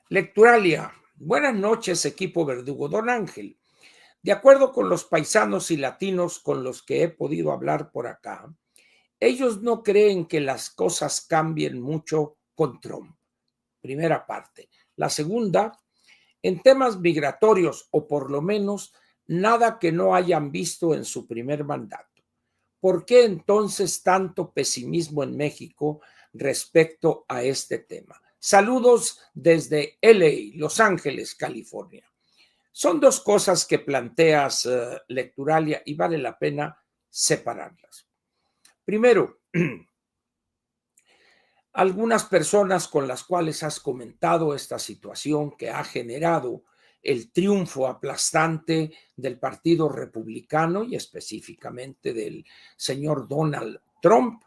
Lecturalia. Buenas noches, equipo Verdugo. Don Ángel, de acuerdo con los paisanos y latinos con los que he podido hablar por acá, ellos no creen que las cosas cambien mucho con Trump. Primera parte. La segunda, en temas migratorios, o por lo menos nada que no hayan visto en su primer mandato. ¿Por qué entonces tanto pesimismo en México respecto a este tema? Saludos desde LA, Los Ángeles, California. Son dos cosas que planteas, Lecturalia, y vale la pena separarlas. Primero, algunas personas con las cuales has comentado esta situación que ha generado el triunfo aplastante del Partido Republicano y específicamente del señor Donald Trump.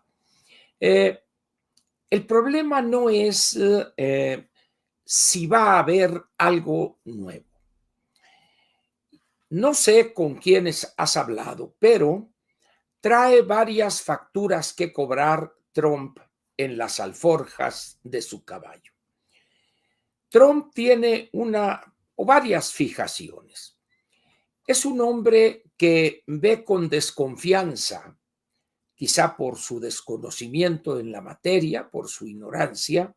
El problema no es si va a haber algo nuevo. No sé con quiénes has hablado, pero trae varias facturas que cobrar Trump en las alforjas de su caballo. Trump tiene una o varias fijaciones. Es un hombre que ve con desconfianza, quizá por su desconocimiento en la materia, por su ignorancia,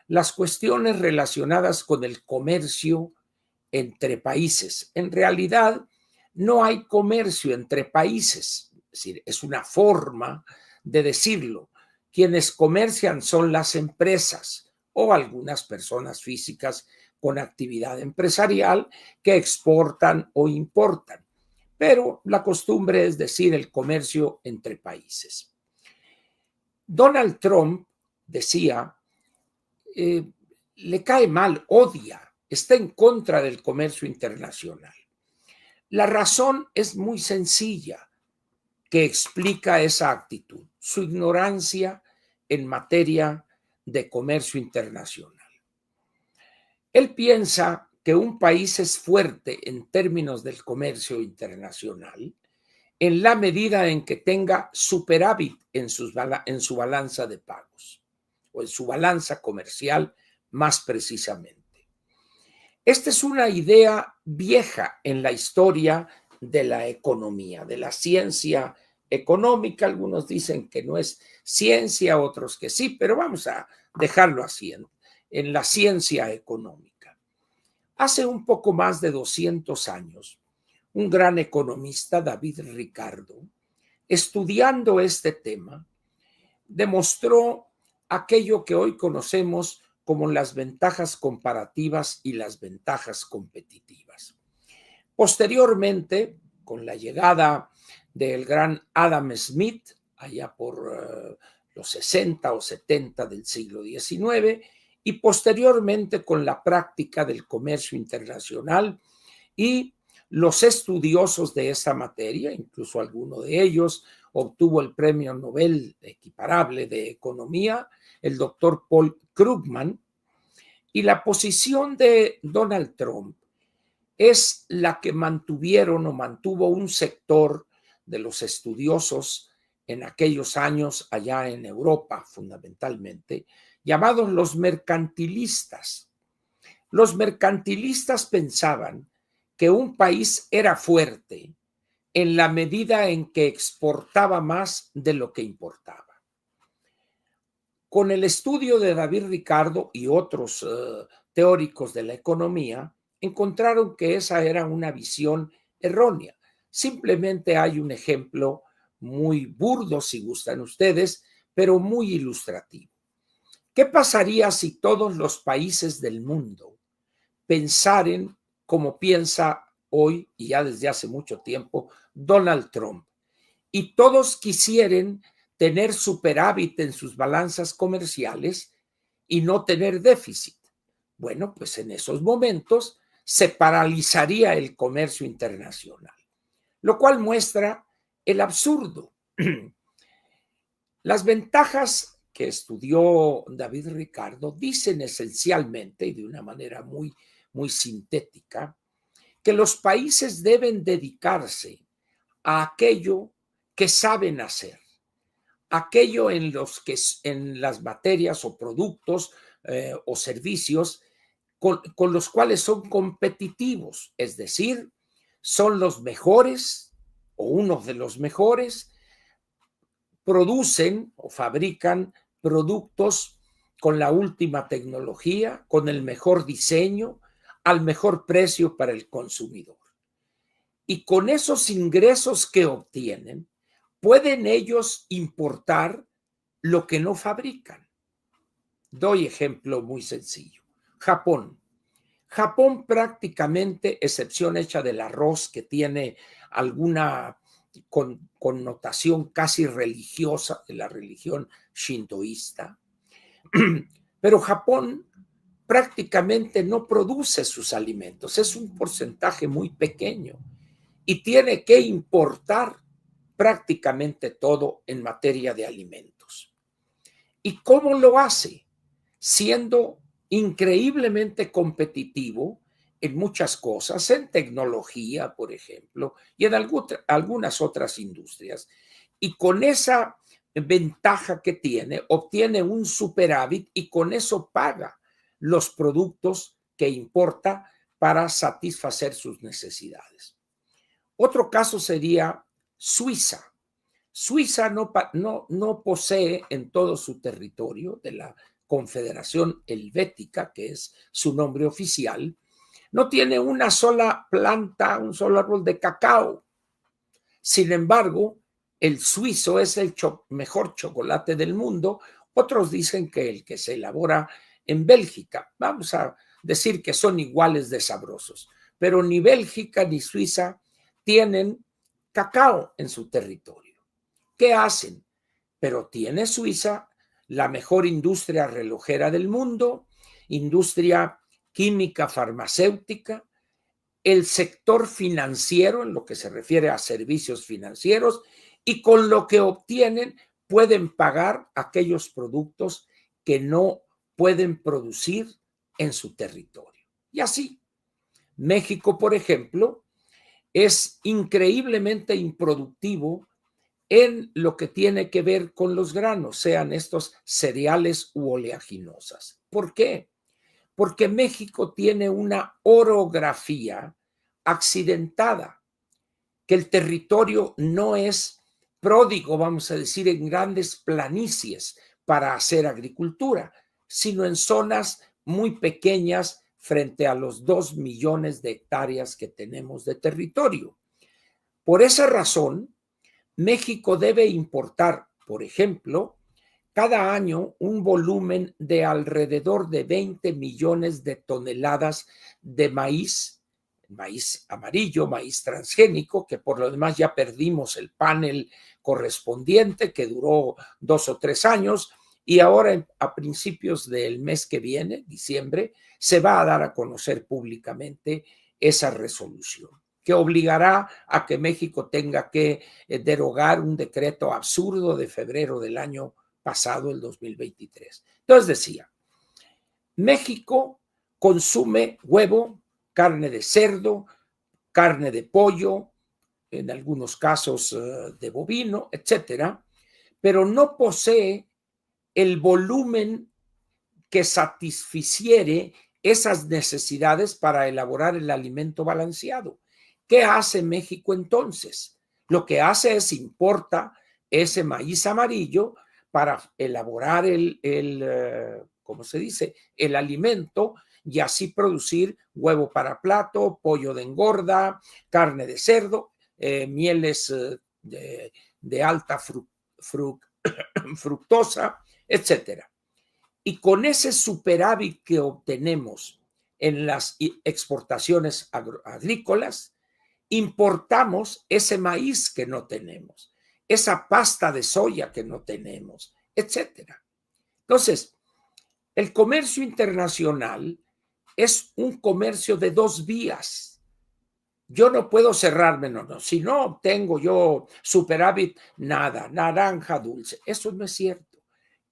las cuestiones relacionadas con el comercio entre países. En realidad, no hay comercio entre países, es decir, es una forma de decirlo. Quienes comercian son las empresas o algunas personas físicas con actividad empresarial que exportan o importan. Pero la costumbre es decir el comercio entre países. Donald Trump decía, le cae mal, odia, está en contra del comercio internacional. La razón es muy sencilla que explica esa actitud, su ignorancia en materia de comercio internacional. Él piensa que un país es fuerte en términos del comercio internacional en la medida en que tenga superávit en su balanza de pagos o en su balanza comercial más precisamente. Esta es una idea vieja en la historia de la economía, de la ciencia económica. Algunos dicen que no es ciencia, otros que sí, pero vamos a dejarlo así en la ciencia económica. Hace un poco más de 200 años, un gran economista, David Ricardo, estudiando este tema, demostró aquello que hoy conocemos como las ventajas comparativas y las ventajas competitivas. Posteriormente, con la llegada del gran Adam Smith, allá por los 60 o 70 del siglo XIX, y posteriormente con la práctica del comercio internacional y los estudiosos de esta materia, incluso alguno de ellos obtuvo el premio Nobel equiparable de economía, el doctor Paul Krugman, y la posición de Donald Trump es la que mantuvo un sector de los estudiosos en aquellos años allá en Europa, fundamentalmente, llamados los mercantilistas. Los mercantilistas pensaban que un país era fuerte en la medida en que exportaba más de lo que importaba. Con el estudio de David Ricardo y otros teóricos de la economía, encontraron que esa era una visión errónea. Simplemente hay un ejemplo muy burdo, si gustan ustedes, pero muy ilustrativo. ¿Qué pasaría si todos los países del mundo pensaran como piensa hoy y ya desde hace mucho tiempo Donald Trump, y todos quisieran tener superávit en sus balanzas comerciales y no tener déficit? Bueno, pues en esos momentos se paralizaría el comercio internacional, lo cual muestra el absurdo. Las ventajas que estudió David Ricardo dicen esencialmente y de una manera muy, muy sintética que los países deben dedicarse a aquello que saben hacer, aquello en las materias o productos o servicios con los cuales son competitivos, es decir, son los mejores o uno de los mejores, producen o fabrican productos con la última tecnología, con el mejor diseño, al mejor precio para el consumidor. Y con esos ingresos que obtienen, pueden ellos importar lo que no fabrican. Doy ejemplo muy sencillo. Japón. Japón prácticamente, excepción hecha del arroz que tiene alguna connotación casi religiosa de la religión shintoísta, pero Japón prácticamente no produce sus alimentos, es un porcentaje muy pequeño y tiene que importar prácticamente todo en materia de alimentos. ¿Y cómo lo hace? Siendo increíblemente competitivo en muchas cosas, en tecnología, por ejemplo, y en algunas otras industrias. Y con esa ventaja que tiene, obtiene un superávit y con eso paga los productos que importa para satisfacer sus necesidades. Otro caso sería Suiza. Suiza no posee en todo su territorio de la Confederación Helvética, que es su nombre oficial, no tiene una sola planta, un solo árbol de cacao. Sin embargo, el suizo es el mejor chocolate del mundo. Otros dicen que el que se elabora en Bélgica. Vamos a decir que son iguales de sabrosos, pero ni Bélgica ni Suiza tienen cacao en su territorio. ¿Qué hacen? Pero tiene Suiza la mejor industria relojera del mundo, industria química farmacéutica, el sector financiero en lo que se refiere a servicios financieros, y con lo que obtienen pueden pagar aquellos productos que no pueden producir en su territorio. Y así, México, por ejemplo, es increíblemente improductivo en lo que tiene que ver con los granos, sean estos cereales u oleaginosas. ¿Por qué? Porque México tiene una orografía accidentada, que el territorio no es pródigo, vamos a decir, en grandes planicies para hacer agricultura, sino en zonas muy pequeñas frente a los 2 millones de hectáreas que tenemos de territorio. Por esa razón, México debe importar, por ejemplo, cada año un volumen de alrededor de 20 millones de toneladas de maíz, maíz amarillo, maíz transgénico, que por lo demás ya perdimos el panel correspondiente que duró 2 o 3 años y ahora a principios del mes que viene, diciembre, se va a dar a conocer públicamente esa resolución, que obligará a que México tenga que derogar un decreto absurdo de febrero del año pasado, el 2023. Entonces decía, México consume huevo, carne de cerdo, carne de pollo, en algunos casos de bovino, etcétera, pero no posee el volumen que satisficiere esas necesidades para elaborar el alimento balanceado. ¿Qué hace México entonces? Lo que hace es importa ese maíz amarillo para elaborar ¿cómo se dice? El alimento y así producir huevo para plato, pollo de engorda, carne de cerdo, mieles de alta fructosa, etcétera. Y con ese superávit que obtenemos en las exportaciones agrícolas, importamos ese maíz que no tenemos, esa pasta de soya que no tenemos, etcétera. Entonces, el comercio internacional es un comercio de 2 vías. Yo no puedo cerrarme, no. Si no obtengo yo superávit, nada, naranja dulce. Eso no es cierto.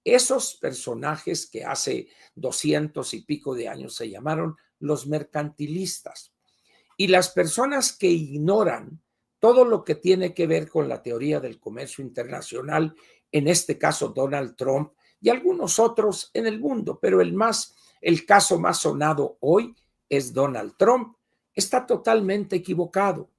Esos personajes que hace 200 y pico de años se llamaron los mercantilistas. Y las personas que ignoran todo lo que tiene que ver con la teoría del comercio internacional, en este caso Donald Trump y algunos otros en el mundo, pero el más el caso más sonado hoy es Donald Trump. Está totalmente equivocado.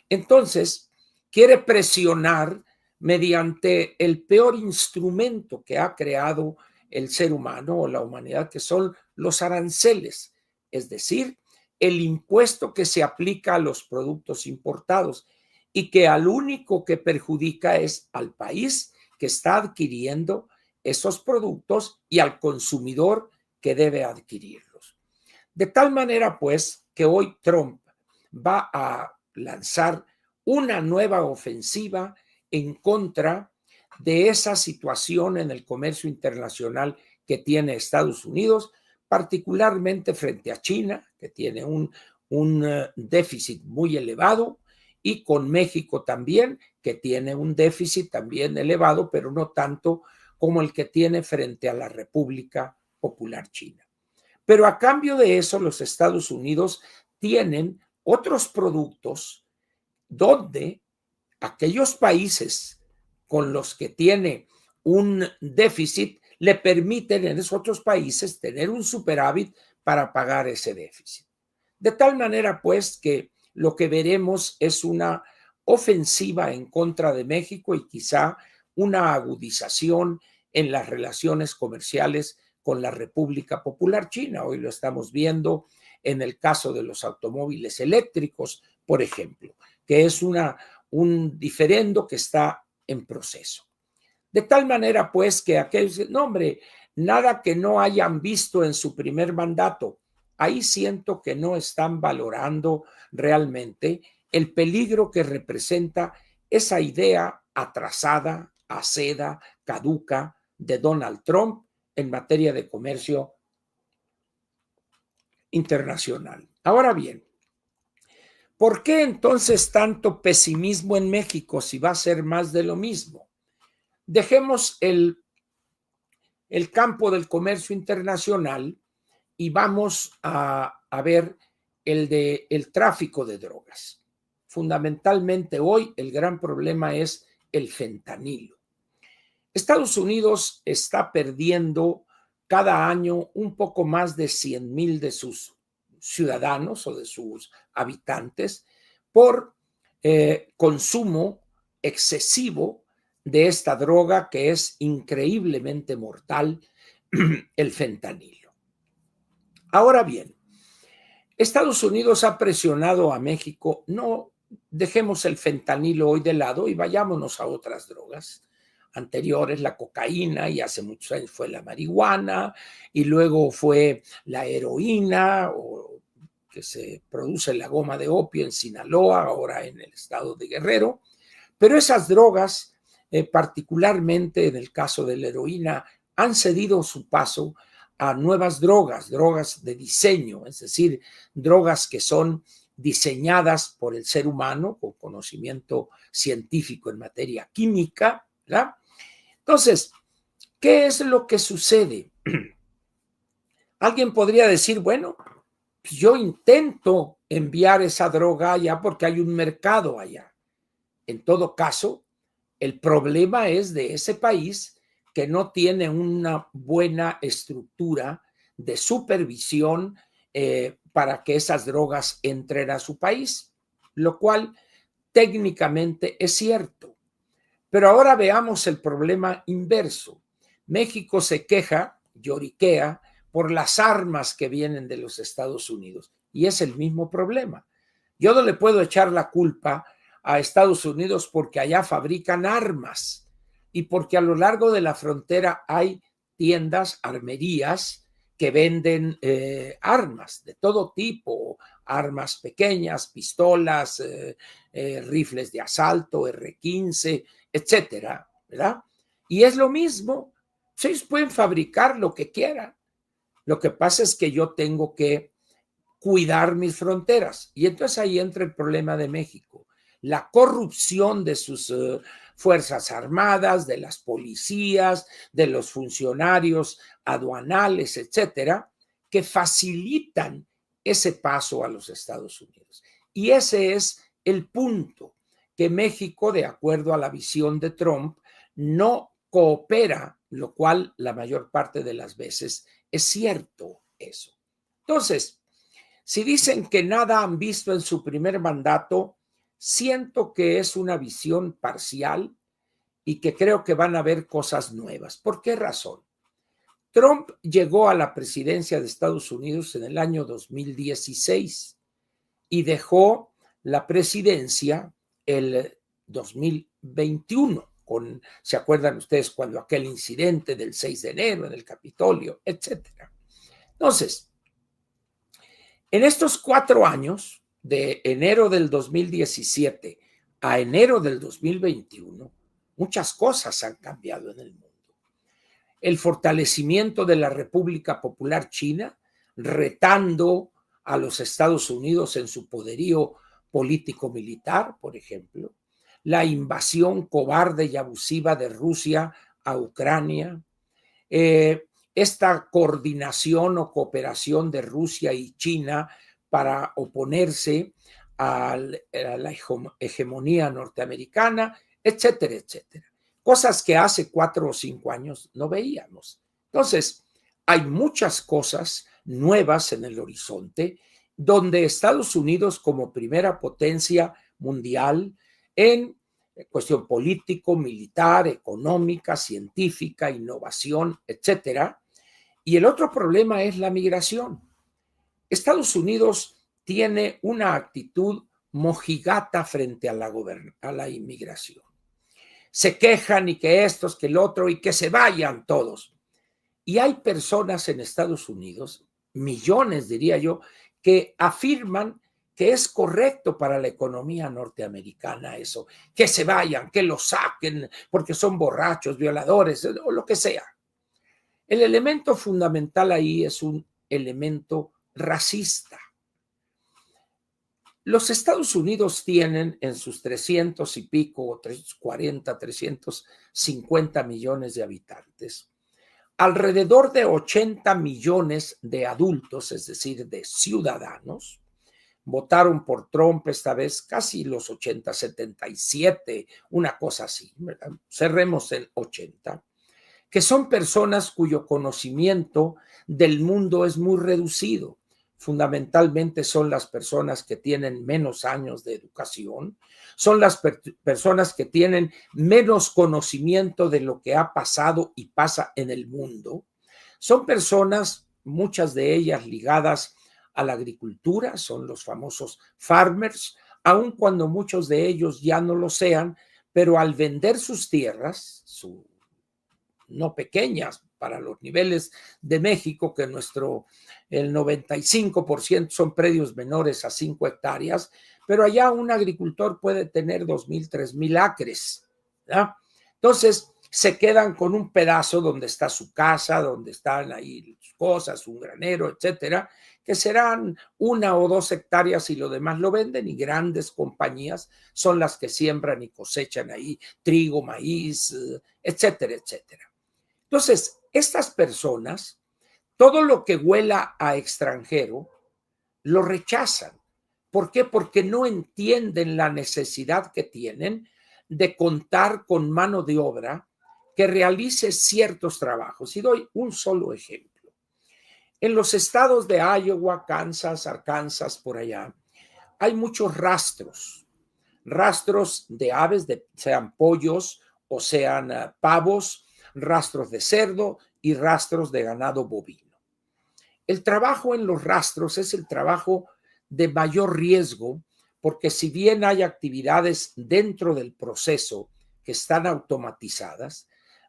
Entonces, quiere presionar mediante el peor instrumento que ha creado el ser humano o la humanidad, que son los aranceles, es decir, el impuesto que se aplica a los productos importados y que al único que perjudica es al país que está adquiriendo esos productos y al consumidor que debe adquirirlos. De tal manera, pues, que hoy Trump va a lanzar una nueva ofensiva en contra de esa situación en el comercio internacional que tiene Estados Unidos, particularmente frente a China, que tiene un déficit muy elevado, y con México también, que tiene un déficit también elevado, pero no tanto como el que tiene frente a la República Popular China. Pero a cambio de eso, los Estados Unidos tienen otros productos donde aquellos países con los que tiene un déficit le permiten en esos otros países tener un superávit para pagar ese déficit. De tal manera, pues, que lo que veremos es una ofensiva en contra de México y quizá una agudización en las relaciones comerciales con la República Popular China. Hoy lo estamos viendo en el caso de los automóviles eléctricos, por ejemplo, que es un diferendo que está en proceso. De tal manera, pues, que aquellos dicen, no, hombre, nada que no hayan visto en su primer mandato. Ahí siento que no están valorando realmente el peligro que representa esa idea atrasada, aceda, caduca de Donald Trump en materia de comercio internacional. Ahora bien, ¿por qué entonces tanto pesimismo en México si va a ser más de lo mismo? Dejemos el campo del comercio internacional y vamos a ver el tráfico de drogas. Fundamentalmente hoy el gran problema es el fentanilo. Estados Unidos está perdiendo cada año un poco más de 100,000 de sus ciudadanos o de sus habitantes por consumo excesivo de esta droga que es increíblemente mortal, el fentanilo. Ahora bien, Estados Unidos ha presionado a México, no dejemos el fentanilo hoy de lado y vayámonos a otras drogas anteriores, la cocaína, y hace muchos años fue la marihuana, y luego fue la heroína, o que se produce la goma de opio en Sinaloa, ahora en el estado de Guerrero. Pero esas drogas, particularmente en el caso de la heroína, han cedido su paso a nuevas drogas, drogas de diseño, es decir, drogas que son diseñadas por el ser humano con conocimiento científico en materia química, ¿verdad? Entonces, ¿qué es lo que sucede? Alguien podría decir, bueno, yo intento enviar esa droga allá porque hay un mercado allá. En todo caso, el problema es de ese país que no tiene una buena estructura de supervisión para que esas drogas entren a su país, lo cual técnicamente es cierto. Pero ahora veamos el problema inverso. México se queja, lloriquea, por las armas que vienen de los Estados Unidos. Y es el mismo problema. Yo no le puedo echar la culpa a Estados Unidos porque allá fabrican armas y porque a lo largo de la frontera hay tiendas, armerías que venden armas de todo tipo, armas pequeñas, pistolas, rifles de asalto, R-15, etcétera, ¿verdad? Y es lo mismo, ellos pueden fabricar lo que quieran. Lo que pasa es que yo tengo que cuidar mis fronteras. Y entonces ahí entra el problema de México. La corrupción de sus fuerzas armadas, de las policías, de los funcionarios aduanales, etcétera, que facilitan ese paso a los Estados Unidos. Y ese es el punto, que México, de acuerdo a la visión de Trump, no coopera, lo cual la mayor parte de las veces es cierto. eso. Entonces, si dicen que nada han visto en su primer mandato, siento que es una visión parcial y que creo que van a haber cosas nuevas. ¿Por qué razón? Trump llegó a la presidencia de Estados Unidos en el año 2016 y dejó la presidencia el 2021, ¿se acuerdan ustedes cuando aquel incidente del 6 de enero en el Capitolio, etcétera? Entonces, en estos 4 años, de enero del 2017 a enero del 2021, muchas cosas han cambiado en el mundo. El fortalecimiento de la República Popular China, retando a los Estados Unidos en su poderío político-militar, por ejemplo, la invasión cobarde y abusiva de Rusia a Ucrania, esta coordinación o cooperación de Rusia y China para oponerse a la hegemonía norteamericana, etcétera, etcétera. Cosas que hace 4 o 5 años no veíamos. Entonces, hay muchas cosas nuevas en el horizonte donde Estados Unidos, como primera potencia mundial en cuestión político, militar, económica, científica, innovación, etcétera. Y el otro problema es la migración. Estados Unidos tiene una actitud mojigata frente a la inmigración. Se quejan y que estos, que el otro, y que se vayan todos. Y hay personas en Estados Unidos, millones diría yo, que afirman que es correcto para la economía norteamericana eso, que se vayan, que los saquen porque son borrachos, violadores o lo que sea. El elemento fundamental ahí es un elemento racista. Los Estados Unidos tienen en sus 300 y pico, 340, 350 millones de habitantes, alrededor de 80 millones de adultos, es decir, de ciudadanos, votaron por Trump esta vez, casi los 80, 77, una cosa así, ¿verdad? Cerremos en 80, que son personas cuyo conocimiento del mundo es muy reducido. Fundamentalmente son las personas que tienen menos años de educación, son las personas que tienen menos conocimiento de lo que ha pasado y pasa en el mundo. Son personas, muchas de ellas ligadas a la agricultura, son los famosos farmers, aun cuando muchos de ellos ya no lo sean, pero al vender sus tierras, no pequeñas para los niveles de México, que el 95% son predios menores a 5 hectáreas, pero allá un agricultor puede tener 2,000, 3,000 acres, ¿verdad? Entonces se quedan con un pedazo donde está su casa, donde están ahí sus cosas, un granero, etcétera, que serán 1 o 2 hectáreas y lo demás lo venden, y grandes compañías son las que siembran y cosechan ahí trigo, maíz, etcétera, etcétera. Entonces, estas personas, todo lo que huela a extranjero, lo rechazan. ¿Por qué? Porque no entienden la necesidad que tienen de contar con mano de obra que realice ciertos trabajos. Y doy un solo ejemplo. En los estados de Iowa, Kansas, Arkansas, por allá, hay muchos rastros de aves, sean pollos o sean pavos, rastros de cerdo y rastros de ganado bovino. El trabajo en los rastros es el trabajo de mayor riesgo, porque si bien hay actividades dentro del proceso que están automatizadas,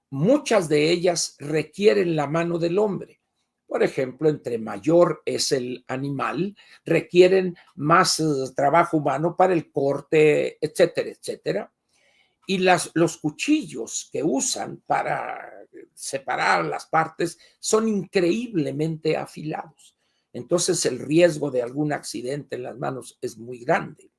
muchas de ellas requieren la mano del hombre. Por ejemplo, entre mayor es el animal, requieren más trabajo humano para el corte, etcétera, etcétera. Y los cuchillos que usan para separar las partes son increíblemente afilados. Entonces el riesgo de algún accidente en las manos es muy grande.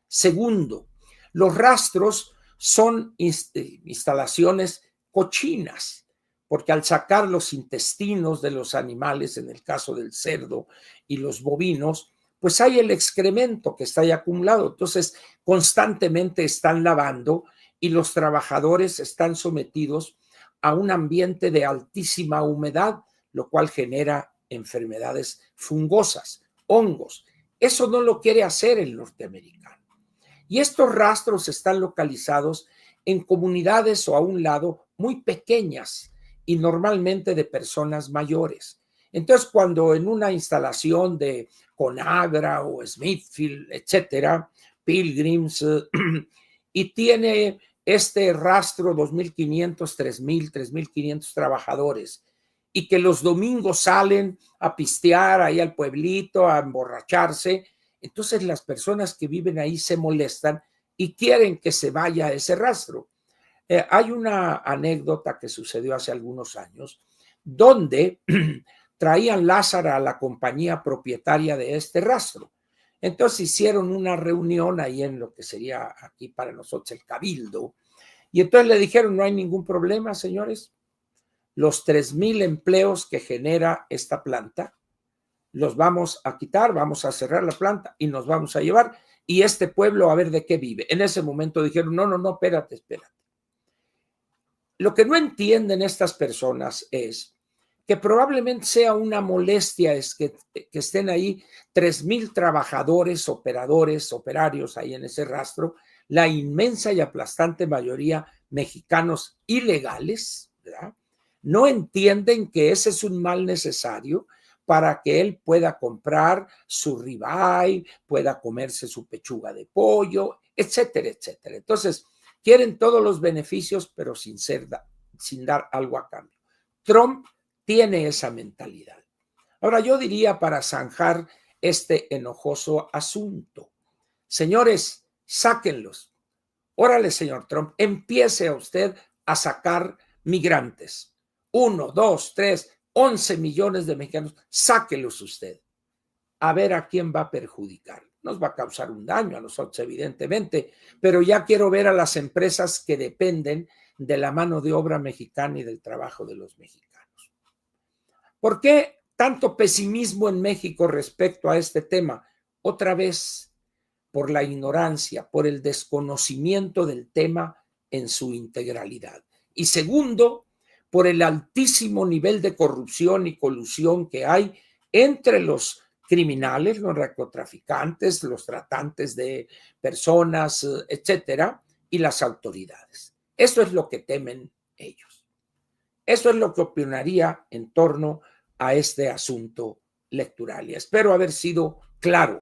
Segundo, los rastros son instalaciones cochinas, porque al sacar los intestinos de los animales, en el caso del cerdo y los bovinos, pues hay el excremento que está ahí acumulado. Entonces constantemente están lavando y los trabajadores están sometidos a un ambiente de altísima humedad, lo cual genera enfermedades fungosas, hongos. Eso no lo quiere hacer el norteamericano. Y estos rastros están localizados en comunidades o a un lado muy pequeñas y normalmente de personas mayores. Entonces, cuando en una instalación de Conagra o Smithfield, etcétera, Pilgrims, y tiene este rastro 2.500, 3.500 trabajadores, y que los domingos salen a pistear ahí al pueblito, a emborracharse, entonces las personas que viven ahí se molestan y quieren que se vaya ese rastro. Hay una anécdota que sucedió hace algunos años donde traían Lázaro a la compañía propietaria de este rastro. Entonces hicieron una reunión ahí en lo que sería aquí para nosotros el Cabildo, y entonces le dijeron, no hay ningún problema, señores, los 3,000 empleos que genera esta planta los vamos a quitar, vamos a cerrar la planta y nos vamos a llevar, y este pueblo a ver de qué vive. En ese momento dijeron, no, espérate. Lo que no entienden estas personas es que probablemente sea una molestia es que estén ahí 3,000 trabajadores, operarios ahí en ese rastro, la inmensa y aplastante mayoría mexicanos ilegales, ¿verdad? No entienden que ese es un mal necesario para que él pueda comprar su ribeye, pueda comerse su pechuga de pollo, etcétera, etcétera. Entonces, quieren todos los beneficios, pero sin dar algo a cambio. Trump tiene esa mentalidad. Ahora, yo diría para zanjar este enojoso asunto, señores, sáquenlos. Órale, señor Trump, empiece a usted a sacar migrantes. 1, 2, 3, 11 millones de mexicanos, sáquelos usted. A ver a quién va a perjudicar. Nos va a causar un daño a nosotros, evidentemente, pero ya quiero ver a las empresas que dependen de la mano de obra mexicana y del trabajo de los mexicanos. ¿Por qué tanto pesimismo en México respecto a este tema? Otra vez, por la ignorancia, por el desconocimiento del tema en su integralidad. Y segundo, por el altísimo nivel de corrupción y colusión que hay entre los criminales, los narcotraficantes, los tratantes de personas, etcétera, y las autoridades. Eso es lo que temen ellos. Eso es lo que opinaría en torno a este asunto electoral. Y espero haber sido claro.